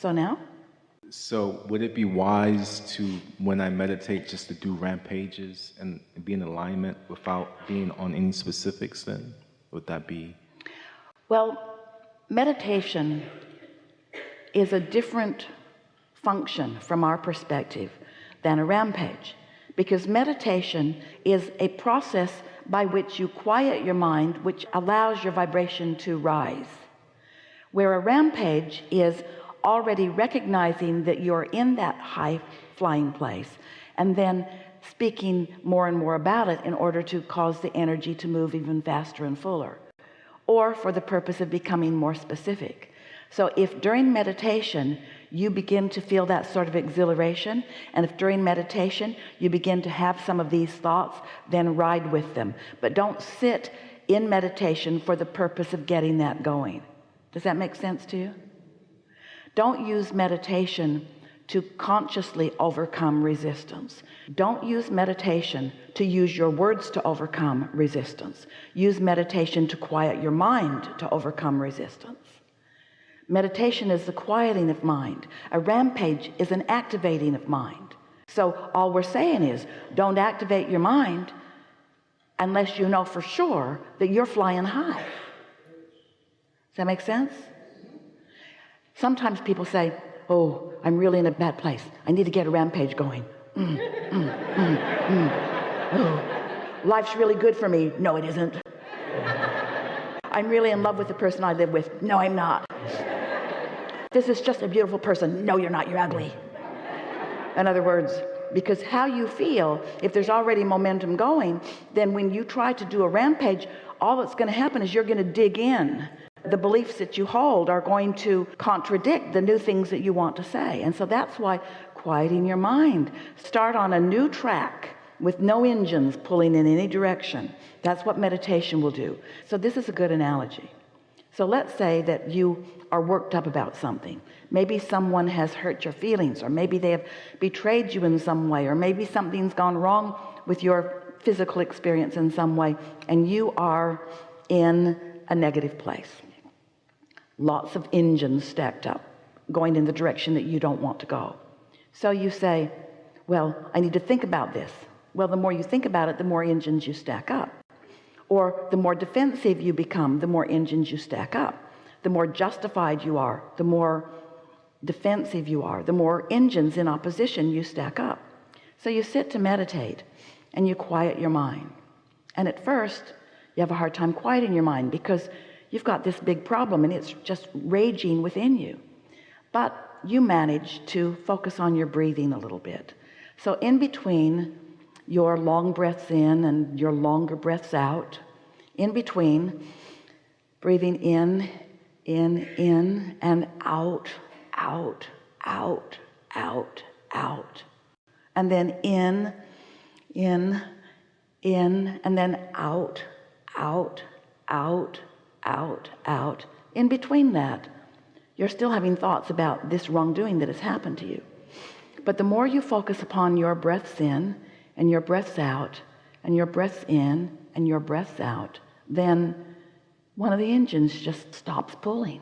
So now? So would it be wise to, when I meditate, just to do rampages and be in alignment without being on any specifics then? Would that be? Well, meditation is a different function from our perspective than a rampage, because meditation is a process by which you quiet your mind, which allows your vibration to rise, where a rampage is already recognizing that you're in that high flying place and then speaking more and more about it in order to cause the energy to move even faster and fuller, or for the purpose of becoming more specific. So if during meditation you begin to feel that sort of exhilaration, and if during meditation you begin to have some of these thoughts, then ride with them, but don't sit in meditation for the purpose of getting that going. Does that make sense to you? Don't use meditation to consciously overcome resistance. Don't use meditation to use your words to overcome resistance. Use meditation to quiet your mind to overcome resistance. Meditation is the quieting of mind. A rampage is an activating of mind. So all we're saying is, don't activate your mind unless you know for sure that you're flying high. Does that make sense? Sometimes people say, oh, I'm really in a bad place, I need to get a rampage going. Oh, life's really good for me. No, it isn't. I'm really in love with the person I live with. No, I'm not. This is just a beautiful person. No, you're not, you're ugly. In other words, because how you feel, if there's already momentum going, then when you try to do a rampage, all that's going to happen is you're going to dig in. The beliefs that you hold are going to contradict the new things that you want to say. And so that's why quieting your mind, start on a new track with no engines pulling in any direction. That's what meditation will do. So this is a good analogy. So let's say that you are worked up about something. Maybe someone has hurt your feelings, or maybe they have betrayed you in some way, or maybe something's gone wrong with your physical experience in some way, and you are in a negative place. Lots of engines stacked up, going in the direction that you don't want to go. So you say, well, I need to think about this. Well, the more you think about it, the more engines you stack up. Or the more defensive you become, the more engines you stack up. The more justified you are, the more defensive you are, the more engines in opposition you stack up. So you sit to meditate and you quiet your mind. And at first, you have a hard time quieting your mind because you've got this big problem and it's just raging within you. But you manage to focus on your breathing a little bit. So in between your long breaths in and your longer breaths out, in between, breathing in, and out, out, out, out, out. And then in, and then out, out, out, out, out. In between that, you're still having thoughts about this wrongdoing that has happened to you. But the more you focus upon your breaths in and your breaths out and your breaths in and your breaths out, then one of the engines just stops pulling.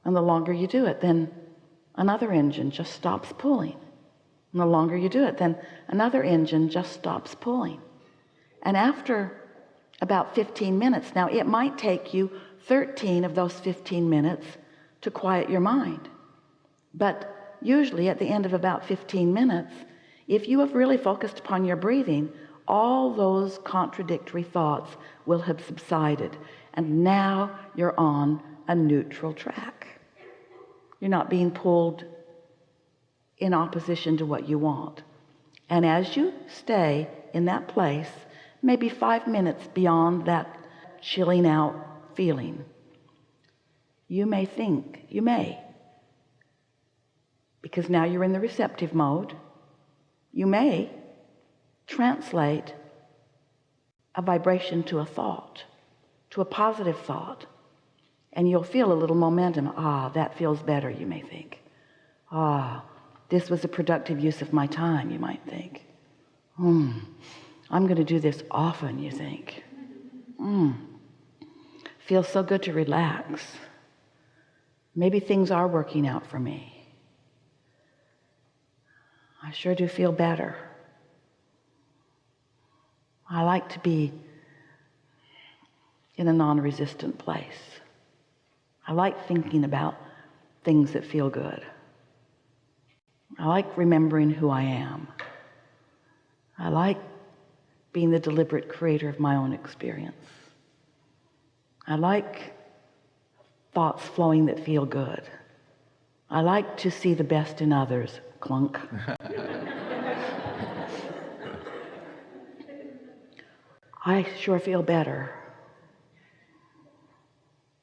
And the longer you do it, then another engine just stops pulling. And the longer you do it, then another engine just stops pulling. And after about 15 minutes, now it might take you 13 of those 15 minutes to quiet your mind. But usually at the end of about 15 minutes, if you have really focused upon your breathing, all those contradictory thoughts will have subsided. And now you're on a neutral track. You're not being pulled in opposition to what you want. And as you stay in that place, maybe 5 minutes beyond that chilling out feeling, you may think, because now you're in the receptive mode, you may translate a vibration to a thought, to a positive thought, and you'll feel a little momentum. Ah, that feels better, you may think. Ah, this was a productive use of my time, you might think. I'm going to do this often, you think. Feels so good to relax. Maybe things are working out for me. I sure do feel better. I like to be in a non-resistant place. I like thinking about things that feel good. I like remembering who I am. I like being the deliberate creator of my own experience. I like thoughts flowing that feel good. I like to see the best in others. Clunk. I sure feel better.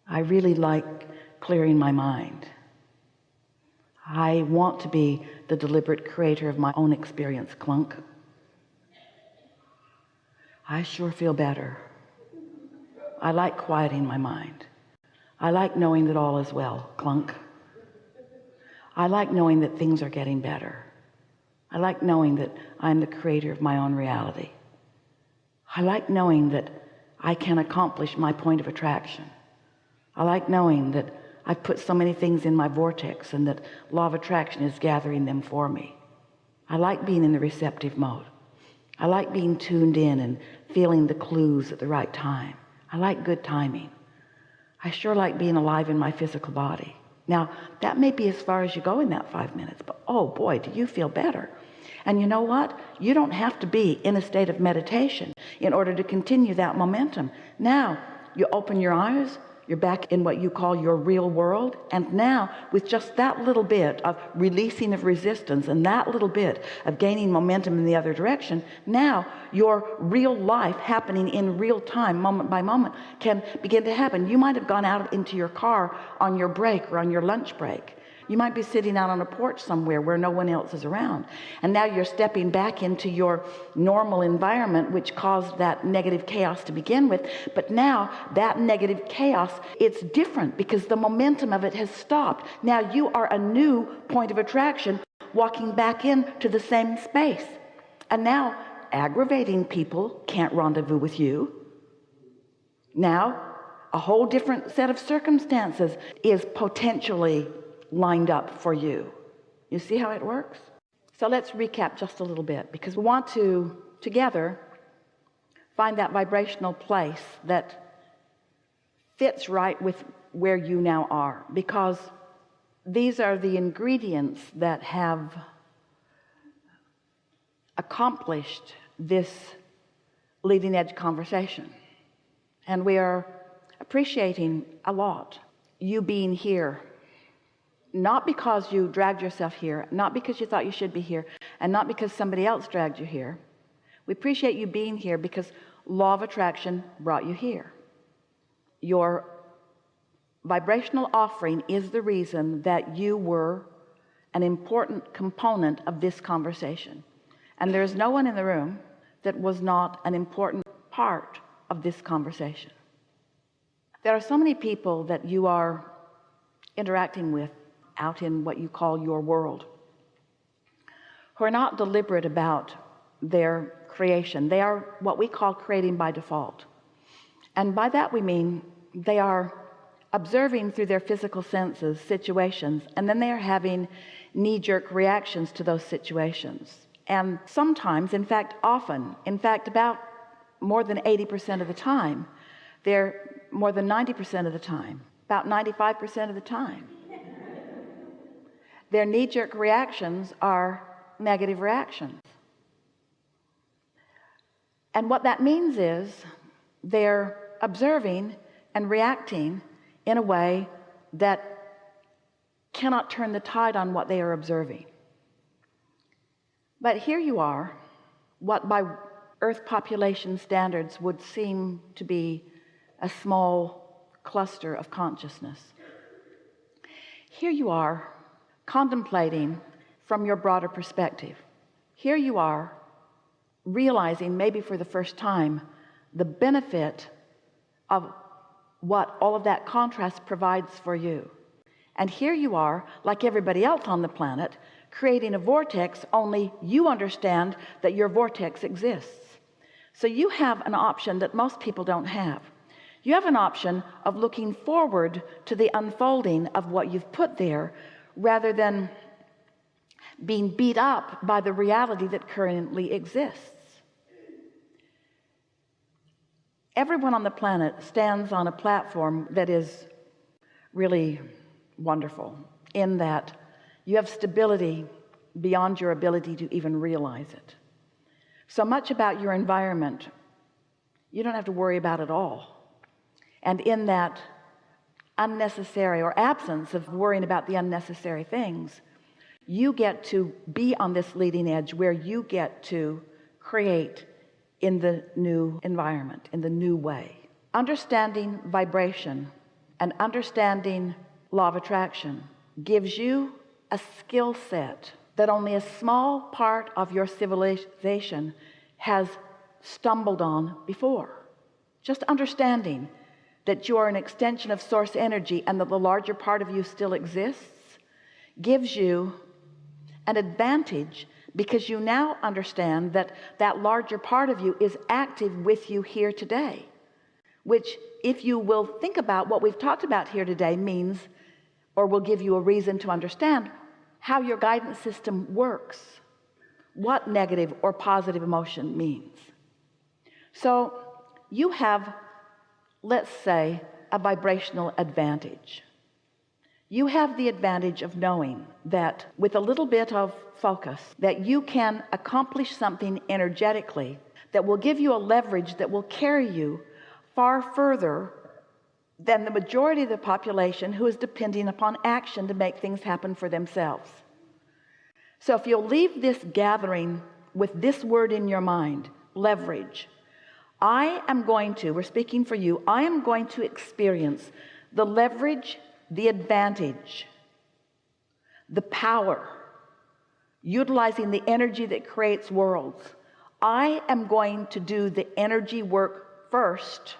I really like clearing my mind. I want to be the deliberate creator of my own experience. Clunk. I sure feel better. I like quieting my mind. I like knowing that all is well. Clunk. I like knowing that things are getting better. I like knowing that I'm the creator of my own reality. I like knowing that I can accomplish my point of attraction. I like knowing that I've put so many things in my vortex and that law of attraction is gathering them for me. I like being in the receptive mode. I like being tuned in and feeling the clues at the right time. I like good timing. I sure like being alive in my physical body. Now, that may be as far as you go in that 5 minutes, but oh boy, do you feel better. And you know what? You don't have to be in a state of meditation in order to continue that momentum. Now, you open your eyes, you're back in what you call your real world, and now with just that little bit of releasing of resistance and that little bit of gaining momentum in the other direction, now your real life happening in real time, moment by moment, can begin to happen. You might have gone out into your car on your break or on your lunch break. You might be sitting out on a porch somewhere where no one else is around, and now you're stepping back into your normal environment, which caused that negative chaos to begin with. But now that negative chaos, it's different because the momentum of it has stopped. Now you are a new point of attraction walking back into the same space, and now aggravating people can't rendezvous with you. Now a whole different set of circumstances is potentially lined up for you. You see how it works? So let's recap just a little bit, because we want to together find that vibrational place that fits right with where you now are, because these are the ingredients that have accomplished this leading edge conversation. And we are appreciating a lot you being here, not because you dragged yourself here, not because you thought you should be here, and not because somebody else dragged you here. We appreciate you being here because law of attraction brought you here. Your vibrational offering is the reason that you were an important component of this conversation. And there's no one in the room that was not an important part of this conversation. There are so many people that you are interacting with out in what you call your world, who are not deliberate about their creation. They are what we call creating by default. And by that we mean they are observing through their physical senses situations, and then they are having knee-jerk reactions to those situations. And sometimes, in fact often, in fact about more than 80% of the time, they're more than 90% of the time, about 95% of the time, their knee-jerk reactions are negative reactions. And what that means is they're observing and reacting in a way that cannot turn the tide on what they are observing. But here you are, what by Earth population standards would seem to be a small cluster of consciousness. Here you are, contemplating from your broader perspective. Here you are, realizing maybe for the first time the benefit of what all of that contrast provides for you. And here you are, like everybody else on the planet, creating a vortex, only you understand that your vortex exists. So you have an option that most people don't have. You have an option of looking forward to the unfolding of what you've put there rather than being beat up by the reality that currently exists. Everyone on the planet stands on a platform that is really wonderful in that you have stability beyond your ability to even realize it. So much about your environment you don't have to worry about at all. And in that unnecessary or absence of worrying about the unnecessary things, you get to be on this leading edge where you get to create in the new environment, in the new way. Understanding vibration and understanding law of attraction gives you a skill set that only a small part of your civilization has stumbled on before. Just understanding that you are an extension of source energy and that the larger part of you still exists gives you an advantage, because you now understand that that larger part of you is active with you here today, which, if you will think about what we've talked about here today, means, or will give you a reason to understand how your guidance system works, what negative or positive emotion means. So you have, let's say, a vibrational advantage. You have the advantage of knowing that with a little bit of focus that you can accomplish something energetically that will give you a leverage that will carry you far further than the majority of the population who is depending upon action to make things happen for themselves. So if you'll leave this gathering with this word in your mind, leverage, we're speaking for you, I am going to experience the leverage, the advantage, the power, utilizing the energy that creates worlds. I am going to do the energy work first,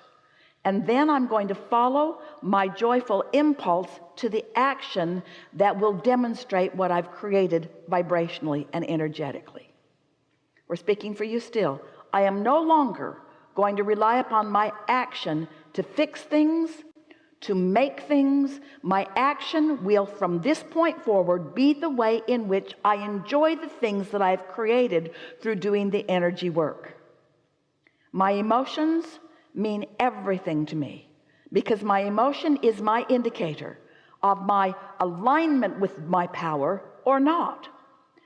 and then I'm going to follow my joyful impulse to the action that will demonstrate what I've created vibrationally and energetically. We're speaking for you still. I am no longer going to rely upon my action to fix things, to make things. My action will, from this point forward, be the way in which I enjoy the things that I've created through doing the energy work. My emotions mean everything to me, because my emotion is my indicator of my alignment with my power or not,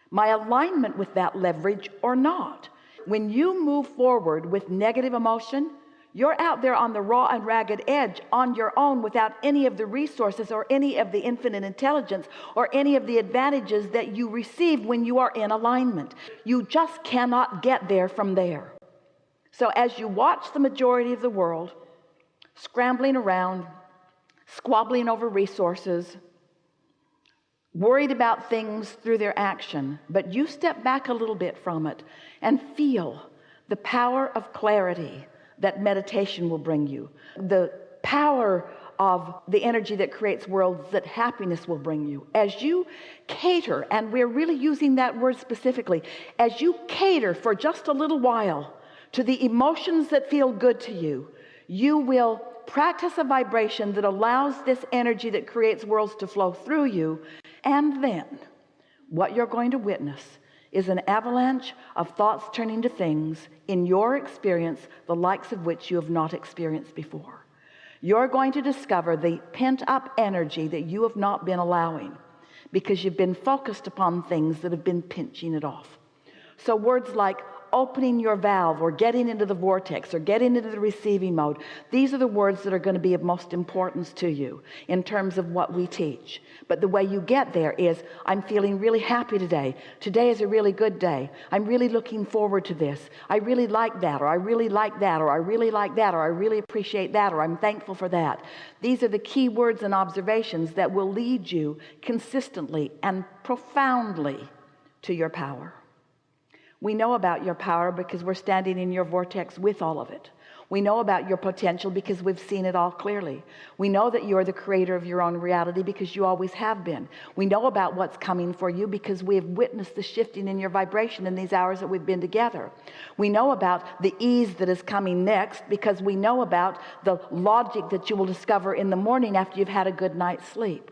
my alignment with that leverage or not. When you move forward with negative emotion, you're out there on the raw and ragged edge on your own without any of the resources or any of the infinite intelligence or any of the advantages that you receive when you are in alignment. You just cannot get there from there. So as you watch the majority of the world scrambling around, squabbling over resources, worried about things through their action, but you step back a little bit from it and feel the power of clarity that meditation will bring you, the power of the energy that creates worlds that happiness will bring you. As you cater, and we're really using that word specifically, as you cater for just a little while to the emotions that feel good to you, you will practice a vibration that allows this energy that creates worlds to flow through you. And then what you're going to witness is an avalanche of thoughts turning to things in your experience, the likes of which you have not experienced before. You're going to discover the pent-up energy that you have not been allowing because you've been focused upon things that have been pinching it off. So words like opening your valve or getting into the vortex or getting into the receiving mode, these are the words that are going to be of most importance to you in terms of what we teach. But the way you get there is, I'm feeling really happy today. Today is a really good day. I'm really looking forward to this. I really like that, or I really like that, or I really like that, or I really appreciate that, or I'm thankful for that. These are the key words and observations that will lead you consistently and profoundly to your power. We know about your power because we're standing in your vortex with all of it. We know about your potential because we've seen it all clearly. We know that you're the creator of your own reality because you always have been. We know about what's coming for you because we have witnessed the shifting in your vibration in these hours that we've been together. We know about the ease that is coming next because we know about the logic that you will discover in the morning after you've had a good night's sleep.